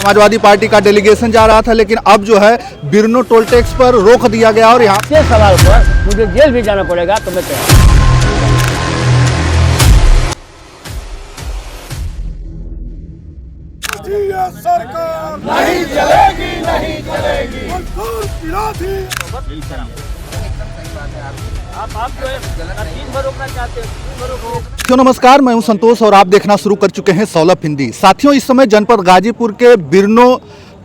Samajwadi party का delegation जा रहा था, लेकिन अब जो है बिरनो टोल टैक्स पर रोक दिया गया और यहाँ के सवाल पर मुझे जेल भी जाना पड़ेगा तो मैं तैयार। सरकार नहीं चलेगी, नहीं चलेगी। आप जो है 3 बार रोकना चाहते हैं। नमस्कार, मैं हूं संतोष और आप देखना शुरू कर चुके हैं सौलभ हिंदी। साथियों, इस समय जनपद गाजीपुर के बिरनो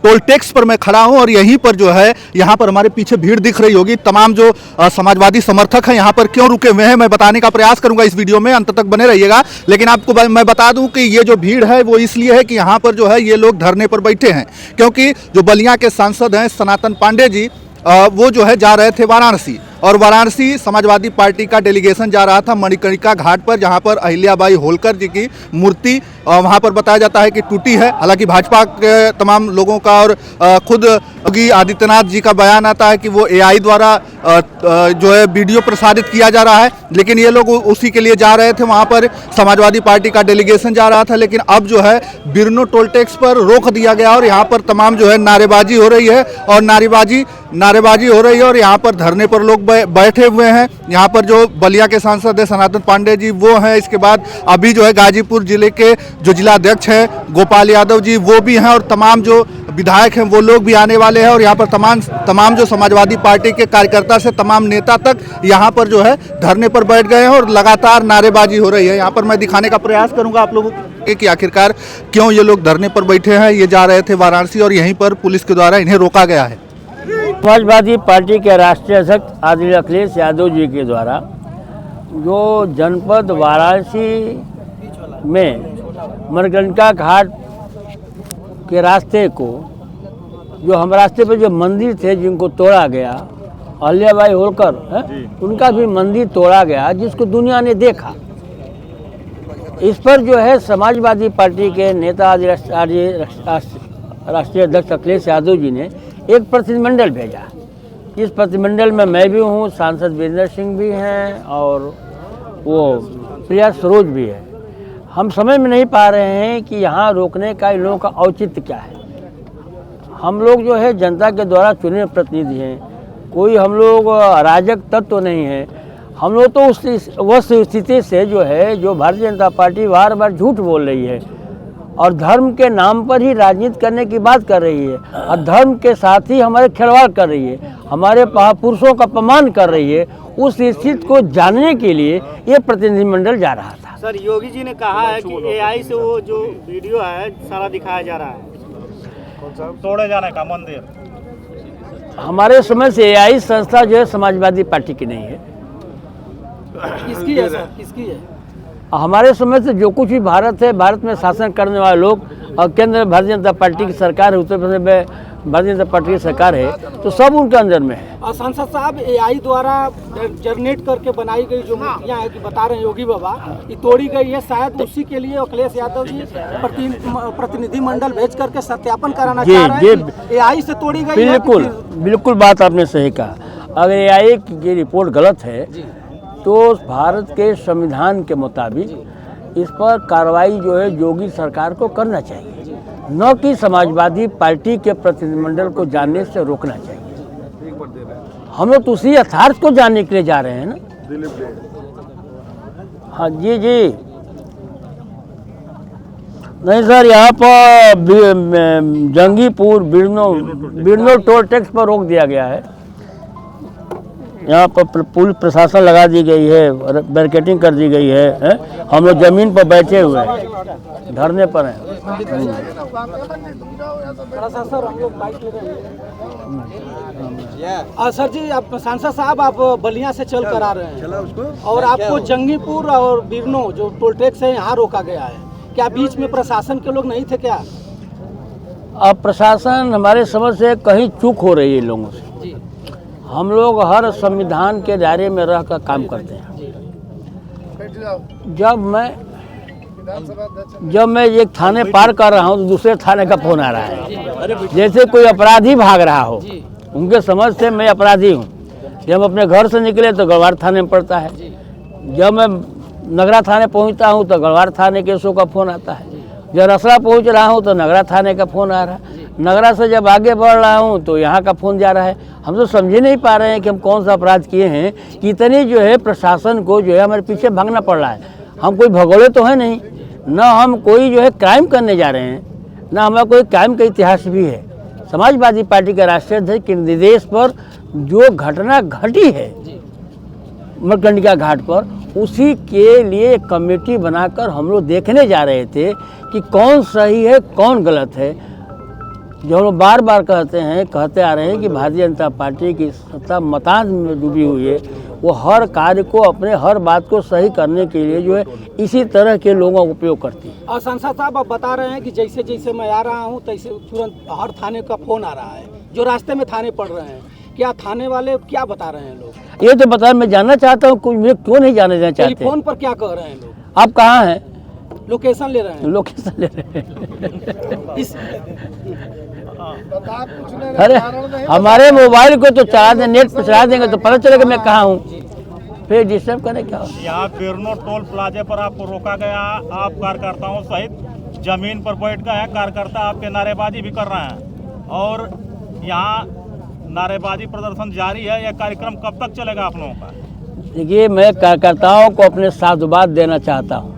टोल टैक्स पर मैं खड़ा हूं और यहीं पर जो है यहाँ पर हमारे पीछे भीड़ दिख रही होगी। तमाम जो समाजवादी समर्थक हैं यहाँ पर क्यों रुके हुए हैं मैं बताने का प्रयास करूंगा इस वीडियो में, अंत तक बने रहिएगा। लेकिन आपको मैं बता दूं कि ये जो भीड़ है वो इसलिए है कि यहाँ पर जो है ये लोग धरने पर बैठे हैं, क्योंकि जो बलिया के सांसद हैं सनातन पांडे जी वो जो है जा रहे थे वाराणसी, और वाराणसी समाजवादी पार्टी का डेलीगेशन जा रहा था मणिकर्णिका घाट पर, जहां पर अहिल्याबाई होलकर जी की मूर्ति वहां पर बताया जाता है कि टूटी है। हालांकि भाजपा के तमाम लोगों का और खुद योगी आदित्यनाथ जी का बयान आता है कि वो एआई द्वारा जो है वीडियो प्रसारित किया जा रहा है, लेकिन ये लोग उसी के लिए जा रहे थे। वहां पर समाजवादी पार्टी का डेलीगेशन जा रहा था, लेकिन अब जो है बिरनो टोल टैक्स पर रोक दिया गया और यहाँ पर तमाम जो है नारेबाजी हो रही है और नारेबाजी हो रही है और यहाँ पर धरने पर लोग बैठे हुए हैं। यहाँ पर जो बलिया के सांसद है सनातन पांडे जी वो हैं, इसके बाद अभी जो है गाजीपुर जिले के जो जिला अध्यक्ष हैं गोपाल यादव जी वो भी हैं, और तमाम जो विधायक हैं वो लोग भी आने वाले हैं। और यहाँ पर तमाम जो समाजवादी पार्टी के कार्यकर्ता से तमाम नेता तक यहाँ पर जो है धरने पर बैठ गए हैं और लगातार नारेबाजी हो रही है। यहाँ पर मैं दिखाने का प्रयास करूँगा आप लोगों को कि आखिरकार क्यों ये लोग धरने पर बैठे हैं। ये जा रहे थे वाराणसी और यहीं पर पुलिस के द्वारा इन्हें रोका गया है। समाजवादी पार्टी के राष्ट्रीय अध्यक्ष आदरणीय अखिलेश यादव जी के द्वारा जो जनपद वाराणसी में मणिकर्णिका घाट के रास्ते को, जो हम रास्ते पे जो मंदिर थे जिनको तोड़ा गया, अहिल्याबाई होलकर उनका भी मंदिर तोड़ा गया जिसको दुनिया ने देखा। इस पर जो है समाजवादी पार्टी के नेता राष्ट्रीय अध्यक्ष अखिलेश यादव जी ने एक प्रतिनिधिमंडल भेजा। इस प्रतिनिधिमंडल में मैं भी हूँ, सांसद वीरेंद्र सिंह भी हैं और वो प्रिया सरोज भी है। हम समझ में नहीं पा रहे हैं कि यहाँ रोकने का इन लोगों का औचित्य क्या है। हम लोग जो है जनता के द्वारा चुने प्रतिनिधि हैं, कोई हम लोग अराजक तत्व तो नहीं है। हम लोग तो उस स्थिति से जो है जो भारतीय जनता पार्टी बार बार झूठ बोल रही है और धर्म के नाम पर ही राजनीति करने की बात कर रही है और धर्म के साथ ही हमारे खिलवाड़ कर रही है, हमारे महापुरुषों का अपमान कर रही है, उस स्थिति को जानने के लिए ये प्रतिनिधिमंडल जा रहा था। सर, योगी जी ने कहा है कि एआई से वो जो वीडियो है सारा दिखाया जा रहा है, तोड़े जाने का मंदिर। हमारे समझ से एआई संस्था जो है समाजवादी पार्टी की नहीं है। किसकी है सर, किसकी है? हमारे समझ से जो कुछ भी भारत है, भारत में शासन करने वाले लोग और केंद्र में भारतीय जनता पार्टी की सरकार है, उत्तर प्रदेश में भारतीय जनता पार्टी की सरकार है, तो सब उनके अंदर में है। और सांसद साहब, एआई द्वारा जनरेट करके बनाई गई जो मूर्तियाँ है कि बता रहे हैं योगी बाबा कि तोड़ी गई है, शायद उसी के लिए अखिलेश यादव जी प्रतिनिधिमंडल भेज करके सत्यापन कराना चाह रहे हैं एआई से तोड़ी गई। बिल्कुल बात आपने सही कहा। अगर एआई की रिपोर्ट गलत है तो भारत के संविधान के मुताबिक इस पर कार्रवाई जो है योगी सरकार को करना चाहिए, न कि समाजवादी पार्टी के प्रतिनिधिमंडल को जानने से रोकना चाहिए। हम लोग तो उसी यथार्थ को जानने के लिए जा रहे हैं ना। हाँ जी नहीं सर, यहाँ पर जंगीपुर बिरनो टोल टैक्स पर रोक दिया गया है। यहाँ पर पुलिस प्रशासन लगा दी गई है, बैरिकेडिंग कर दी गई है। हम लोग जमीन पर बैठे हुए हैं, धरने पर हैं। सर जी, आप सांसद साहब आप बलिया से चल कर आ रहे हैं और आपको जंगीपुर और बिरनो जो टोल टैक्स है यहाँ रोका गया है, क्या बीच में प्रशासन के लोग नहीं थे क्या? अब प्रशासन हमारे समझ से कहीं चूक हो रही है इन लोगों से। हम लोग हर संविधान के दायरे में रहकर काम करते हैं। जब मैं एक थाने पार कर रहा हूँ तो दूसरे थाने का फोन आ रहा है, जैसे कोई अपराधी भाग रहा हो। उनके समझ से मैं अपराधी हूँ। जब हम अपने घर से निकले तो गढ़वाड़ थाने में पड़ता है, जब मैं नगरा थाने पहुँचता हूँ तो गढ़वाड़ थाने के शो का फ़ोन आता है, जब रसड़ा पहुँच रहा हूँ तो नगरा थाने का फ़ोन आ रहा है। नगरा से जब आगे बढ़ रहा हूँ तो यहाँ का फ़ोन जा रहा है। हम तो समझ ही नहीं पा रहे हैं कि हम कौन सा अपराध किए हैं कि इतनी जो है प्रशासन को जो है हमारे पीछे भागना पड़ रहा है। हम कोई भगोड़े तो है नहीं, ना हम कोई जो है क्राइम करने जा रहे हैं, ना हमारा कोई क्राइम का इतिहास भी है। समाजवादी पार्टी के राष्ट्रीय अध्यक्ष के निर्देश पर जो घटना घटी है मरकंडिका घाट पर, उसी के लिए एक कमेटी बनाकर हम लोग देखने जा रहे थे कि कौन सही है कौन गलत है। जो हम लोग बार बार कहते आ रहे हैं कि भारतीय जनता पार्टी की सत्ता मतांध में डूबी हुई है। वो हर कार्य को अपने हर बात को सही करने के लिए जो है इसी तरह के लोगों का उपयोग करती है। और सांसद साहब आप बता रहे हैं कि जैसे जैसे मैं आ रहा हूँ तैसे तुरंत हर थाने का फ़ोन आ रहा है, जो रास्ते में थाने पड़ रहे हैं। क्या थाने वाले क्या बता रहे हैं लोग? ये तो बता, मैं जानना चाहता हूँ, कुछ मुझे क्यों नहीं जाने देना चाहते? टेलीफोन पर क्या कह रहे हैं लोग? आप कहाँ हैं? लोकेशन ले रहे हैं। लोकेशन ले रहे हैं। इस अरे हमारे मोबाइल को तो चला दें, नेट पर चला देंगे तो पता चलेगा मैं कहाँ हूँ, फिर डिस्टर्ब करने क्या? यहाँ बिरनो टोल प्लाजे पर आपको रोका गया। आप कार्यकर्ताओं सहित जमीन पर बैठ गए हैं। कार्यकर्ता आपके नारेबाजी भी कर रहे हैं और यहाँ नारेबाजी प्रदर्शन जारी है। यह कार्यक्रम कब तक चलेगा आप लोगों का? देखिए, मैं कार्यकर्ताओं को अपने साधुवाद देना चाहता हूँ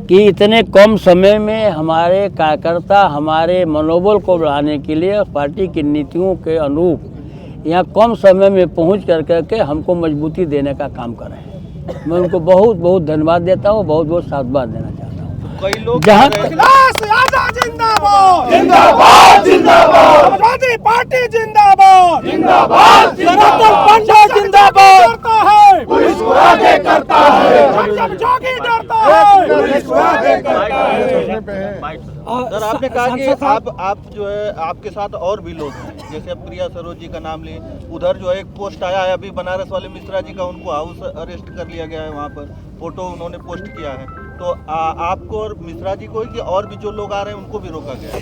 कि इतने कम समय में हमारे कार्यकर्ता हमारे मनोबल को बढ़ाने के लिए पार्टी की नीतियों के अनुरूप यहाँ कम समय में पहुँच करके हमको मजबूती देने का काम कर रहे हैं। मैं उनको बहुत बहुत धन्यवाद देता हूँ, बहुत बहुत साधुवाद देना चाहता हूँ। कई लोग जहाँ अखिलेश यादव जिंदाबाद जिंदाबाद जिंदाबाद, समाजवादी पार्टी जिंदाबाद जिंदाबाद, सनातन पंडित जिंदाबाद करता है, पुलिस को आगे करता है, जब जोगी डरता है, पुलिस को आगे करता है। सर, आपने कहा कि आप जो है आपके साथ और भी लोग हैं, जैसे अब प्रिया सरोज जी का नाम ले, उधर जो है एक पोस्ट आया है अभी बनारस वाले मिश्रा जी का, उनको हाउस अरेस्ट कर लिया गया है, वहाँ पर फोटो उन्होंने पोस्ट किया है। तो आपको और मिश्रा जी को कि और भी जो लोग आ रहे हैं उनको भी रोका गया है?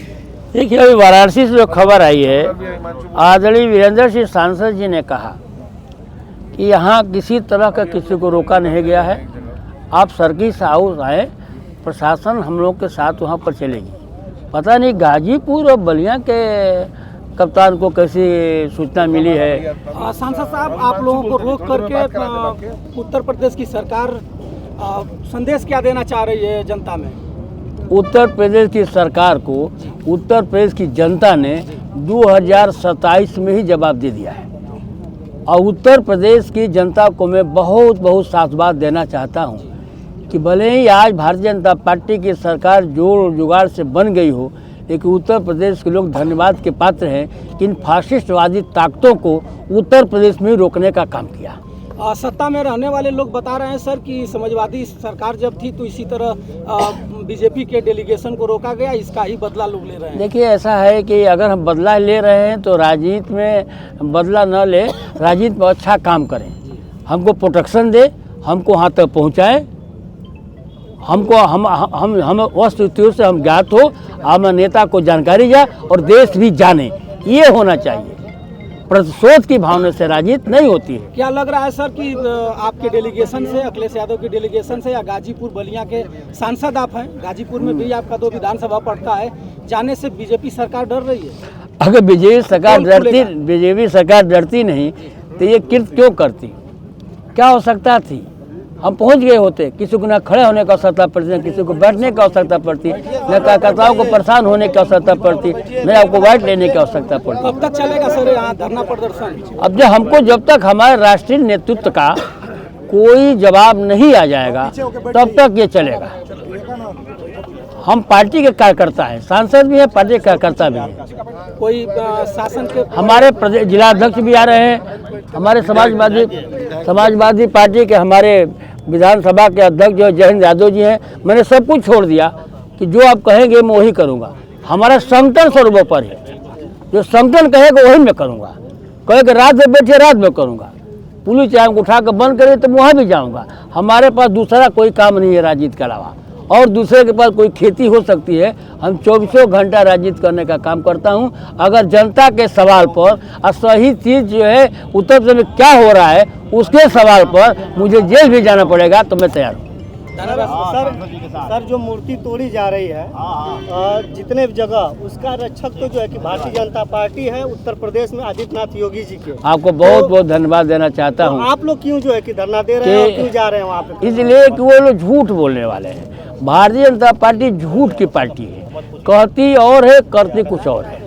देखिए, अभी वाराणसी से जो खबर आई है, आदरणीय वीरेंद्र सिंह सांसद जी ने कहा कि यहाँ किसी तरह का किसी को रोका नहीं गया है। आप सर्किट हाउस आए, प्रशासन हम लोग के साथ वहाँ पर चलेगी। पता नहीं गाजीपुर और बलिया के कप्तान को कैसी सूचना मिली है। सांसद साहब, आप लोगों को रोक करके उत्तर प्रदेश की सरकार संदेश क्या देना चाह रही है जनता में? उत्तर प्रदेश की सरकार को उत्तर प्रदेश की जनता ने 2027 में ही जवाब दे दिया है और उत्तर प्रदेश की जनता को मैं बहुत बहुत साधुवाद देना चाहता हूं कि भले ही आज भारतीय जनता पार्टी की सरकार जोड़ जुगाड़ से बन गई हो, लेकिन उत्तर प्रदेश के लोग धन्यवाद के पात्र हैं कि इन फासिस्टवादी ताकतों को उत्तर प्रदेश में ही रोकने का काम किया। सत्ता में रहने वाले लोग बता रहे हैं सर कि समाजवादी सरकार जब थी तो इसी तरह बीजेपी के डेलीगेशन को रोका गया, इसका ही बदला लोग ले रहे हैं। देखिए, ऐसा है कि अगर हम बदला ले रहे हैं तो राजनीति में बदला न ले, राजनीति में अच्छा काम करें, हमको प्रोटेक्शन दे, हमको वहाँ तक पहुँचाएँ, हमको हम वस्तुस्थितियों से हम ज्ञात हो, हम नेता को जानकारी जाए और देश भी जाने, ये होना चाहिए। प्रतिशोध की भावना से राजनीति नहीं होती है। क्या लग रहा है सर कि आपके डेलीगेशन से, अखिलेश यादव के डेलीगेशन से, या गाजीपुर बलिया के सांसद आप हैं, गाजीपुर में भी आपका 2 विधानसभा पड़ता है, जाने से बीजेपी सरकार डर रही है? अगर बीजेपी सरकार डरती नहीं तो ये कृत्य क्यों करती? क्या हो सकता थी? हम पहुंच गए होते, किसी को न खड़े होने की आवश्यकता पड़ती, न किसी को बैठने की आवश्यकता पड़ती, न कार्यकर्ताओं को परेशान होने की आवश्यकता पड़ती, न आपको वाइट लेने की आवश्यकता पड़ती। कब तक चलेगा सर यहाँ धरना प्रदर्शन? अब जब तक हमारे राष्ट्रीय नेतृत्व का कोई जवाब नहीं आ जाएगा तब तक ये चलेगा। हम पार्टी के कार्यकर्ता हैं, सांसद भी हैं, पार्टी के कार्यकर्ता भी हैं। कोई शासन के हमारे प्रदेश जिलाध्यक्ष भी आ रहे हैं, हमारे समाजवादी पार्टी के हमारे विधानसभा के अध्यक्ष जो जयहिंद यादव जी हैं। मैंने सब कुछ छोड़ दिया कि जो आप कहेंगे मैं वही करूँगा। हमारा संगठन सर्वोपरि है, जो संगठन कहेगा वही मैं करूँगा। कहेगा रात में बैठे, रात में करूँगा। पुलिस चाहे उठा कर बंद करे तो वहाँ भी जाऊँगा। हमारे पास दूसरा कोई काम नहीं है राजनीति के अलावा, और दूसरे के पास कोई खेती हो सकती है। हम 24 घंटा राजनीति करने का काम करता हूं। अगर जनता के सवाल पर सही चीज़ जो है उत्तर प्रदेश में क्या हो रहा है उसके सवाल पर मुझे जेल भी जाना पड़ेगा तो मैं तैयार हूँ। सर जो मूर्ति तोड़ी जा रही है जितने जगह उसका रक्षक तो जो है कि भारतीय जनता पार्टी है उत्तर प्रदेश में आदित्यनाथ योगी जी के। आपको बहुत बहुत धन्यवाद देना चाहता तो हूँ। आप लोग क्यों जो है कि धरना दे रहे हैं और क्यों जा रहे हैं वहाँ पे? इसलिए कि वो लोग झूठ बोलने वाले हैं। भारतीय जनता पार्टी झूठ की पार्टी है, कहती और है करती कुछ और है।